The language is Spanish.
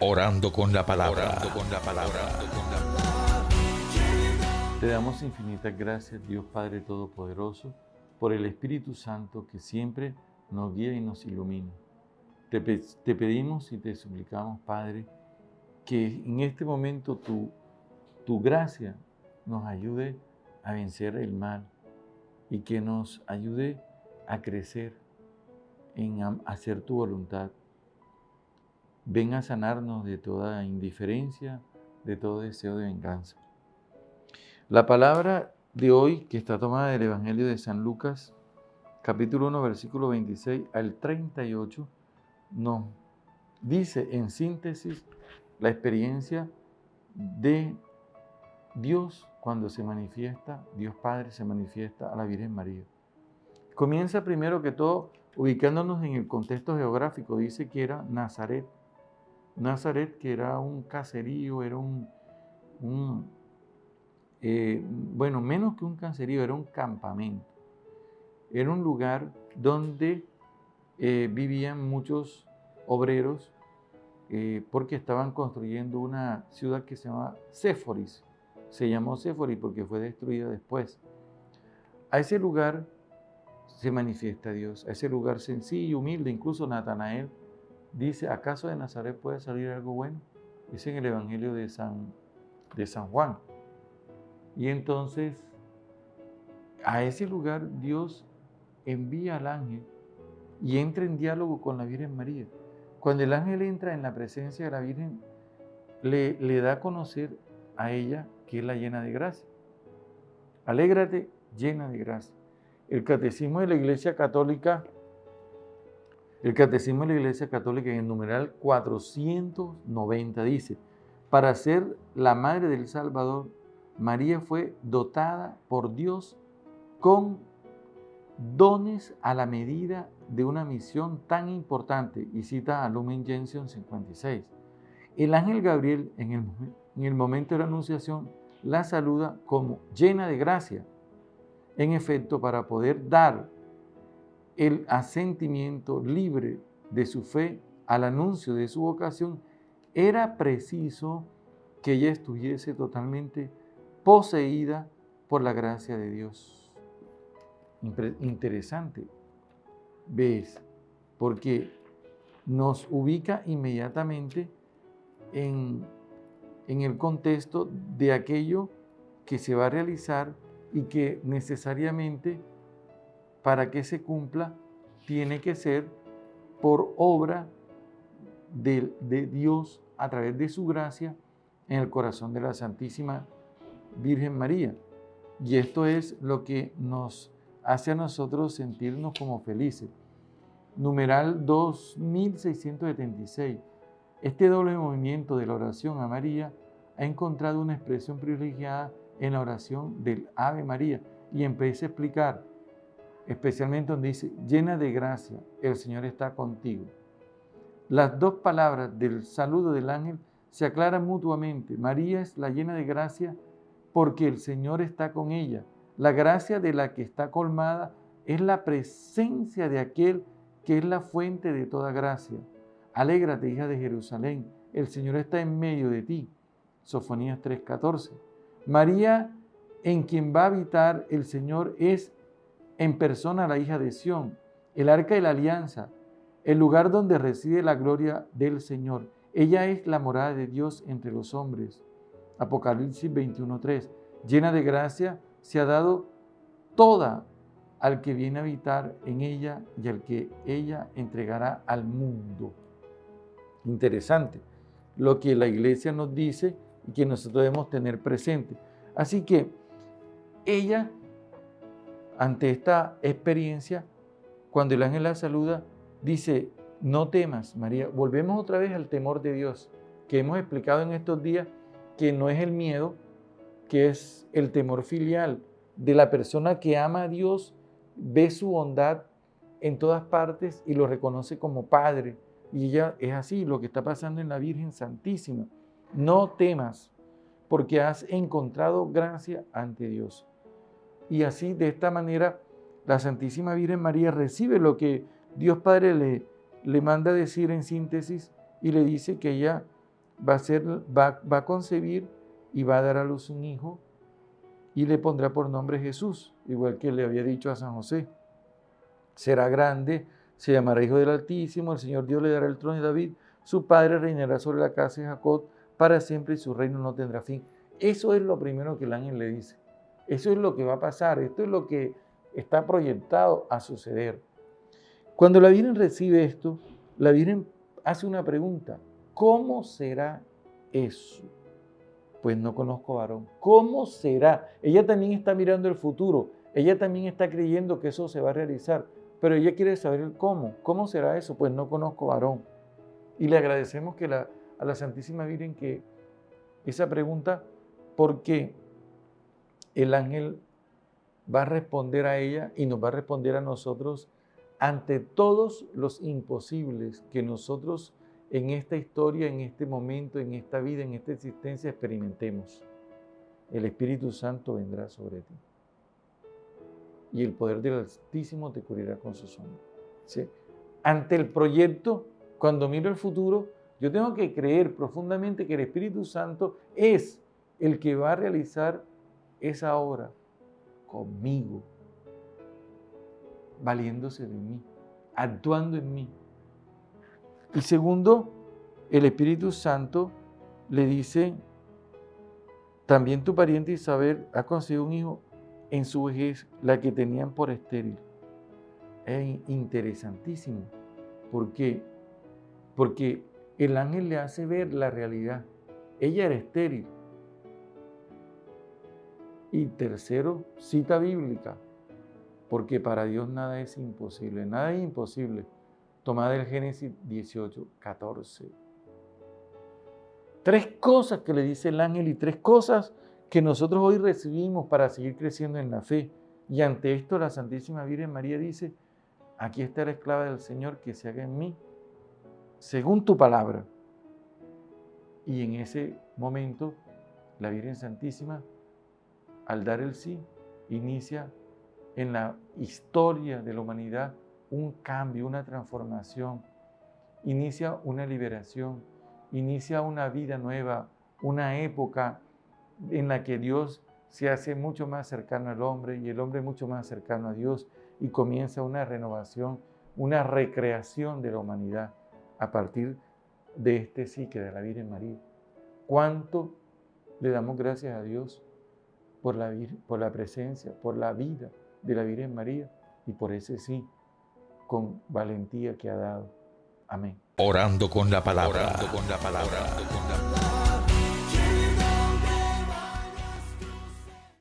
Orando con la palabra. Orando con la palabra. Te damos infinitas gracias, Dios Padre Todopoderoso, por el Espíritu Santo que siempre nos guía y nos ilumina. Te pedimos y te suplicamos, Padre, que en este momento tu gracia nos ayude a vencer el mal y que nos ayude a crecer en hacer tu voluntad. Ven a sanarnos de toda indiferencia, de todo deseo de venganza. La palabra de hoy, que está tomada del Evangelio de San Lucas, capítulo 1, versículo 26 al 38, nos dice en síntesis la experiencia de Dios cuando se manifiesta, Dios Padre se manifiesta a la Virgen María. Comienza primero que todo ubicándonos en el contexto geográfico. Dice que era Nazaret. Nazaret, que era un caserío, era menos que un caserío, era un campamento. Era un lugar donde vivían muchos obreros porque estaban construyendo una ciudad que se llama Séforis. Se llamó Séforis porque fue destruida después. A ese lugar se manifiesta Dios, a ese lugar sencillo, humilde. Incluso Natanael dice, ¿acaso de Nazaret puede salir algo bueno? Dice en el Evangelio de San Juan. Y entonces, a ese lugar Dios envía al ángel y entra en diálogo con la Virgen María. Cuando el ángel entra en la presencia de la Virgen, le da a conocer a ella que es la llena de gracia. Alégrate, llena de gracia. El Catecismo de la Iglesia Católica en el numeral 490 dice, para ser la madre del Salvador, María fue dotada por Dios con dones a la medida de una misión tan importante, y cita a Lumen Gentium 56. El ángel Gabriel, en el momento de la anunciación, la saluda como llena de gracia. En efecto, para poder dar el asentimiento libre de su fe al anuncio de su vocación, era preciso que ella estuviese totalmente poseída por la gracia de Dios. Interesante, ¿ves? Porque nos ubica inmediatamente en el contexto de aquello que se va a realizar y que necesariamente, para que se cumpla, tiene que ser por obra de Dios a través de su gracia en el corazón de la Santísima Virgen María. Y esto es lo que nos hace a nosotros sentirnos como felices. Numeral 2676. Este doble movimiento de la oración a María ha encontrado una expresión privilegiada en la oración del Ave María, y empieza a explicar, especialmente donde dice, llena de gracia, el Señor está contigo. Las dos palabras del saludo del ángel se aclaran mutuamente. María es la llena de gracia porque el Señor está con ella. La gracia de la que está colmada es la presencia de aquel que es la fuente de toda gracia. Alégrate, hija de Jerusalén, el Señor está en medio de ti. Sofonías 3:14. María, en quien va a habitar el Señor, es en persona la hija de Sión, el arca de la alianza, el lugar donde reside la gloria del Señor. Ella es la morada de Dios entre los hombres. Apocalipsis 21:3. Llena de gracia, se ha dado toda al que viene a habitar en ella y al que ella entregará al mundo. Interesante lo que la Iglesia nos dice y que nosotros debemos tener presente. Así que ella, ante esta experiencia, cuando el ángel la saluda, dice, no temas, María. Volvemos otra vez al temor de Dios, que hemos explicado en estos días, que no es el miedo, que es el temor filial de la persona que ama a Dios, ve su bondad en todas partes y lo reconoce como Padre. Y ella es así, lo que está pasando en la Virgen Santísima. No temas, porque has encontrado gracia ante Dios. Y así, de esta manera, la Santísima Virgen María recibe lo que Dios Padre le manda decir en síntesis, y le dice que ella va a concebir y va a dar a luz un hijo y le pondrá por nombre Jesús, igual que le había dicho a San José. Será grande, se llamará Hijo del Altísimo, el Señor Dios le dará el trono de David, su padre reinará sobre la casa de Jacob para siempre y su reino no tendrá fin. Eso es lo primero que el ángel le dice. Eso es lo que va a pasar, esto es lo que está proyectado a suceder. Cuando la Virgen recibe esto, la Virgen hace una pregunta: ¿cómo será eso? Pues no conozco varón. ¿Cómo será? Ella también está mirando el futuro, ella también está creyendo que eso se va a realizar, pero ella quiere saber el cómo. ¿Cómo será eso? Pues no conozco varón. Y le agradecemos a la Santísima Virgen que esa pregunta, porque el ángel va a responder a ella y nos va a responder a nosotros ante todos los imposibles que nosotros en esta historia, en este momento, en esta vida, en esta existencia experimentemos. El Espíritu Santo vendrá sobre ti y el poder del Altísimo te cubrirá con su sombra. ¿Sí? Ante el proyecto, cuando miro el futuro, yo tengo que creer profundamente que el Espíritu Santo es el que va a realizar esa obra conmigo, valiéndose de mí, actuando en mí. Y segundo, el Espíritu Santo le dice: también tu pariente Isabel ha concebido un hijo en su vejez, la que tenían por estéril. Es interesantísimo. ¿Por qué? Porque el ángel le hace ver la realidad. Ella era estéril. Y tercero, cita bíblica, porque para Dios nada es imposible, nada es imposible. Tomada del Génesis 18:14. Tres cosas que le dice el ángel y tres cosas que nosotros hoy recibimos para seguir creciendo en la fe. Y ante esto la Santísima Virgen María dice: aquí está la esclava del Señor, que se haga en mí según tu palabra. Y en ese momento la Virgen Santísima, al dar el sí, inicia en la historia de la humanidad un cambio, una transformación, inicia una liberación, inicia una vida nueva, una época en la que Dios se hace mucho más cercano al hombre y el hombre mucho más cercano a Dios, y comienza una renovación, una recreación de la humanidad a partir de este sí que de la Virgen María. ¿Cuánto le damos gracias a Dios por la presencia, por la vida de la Virgen María y por ese sí con valentía que ha dado? Amén. Orando con la palabra. Orando con la palabra.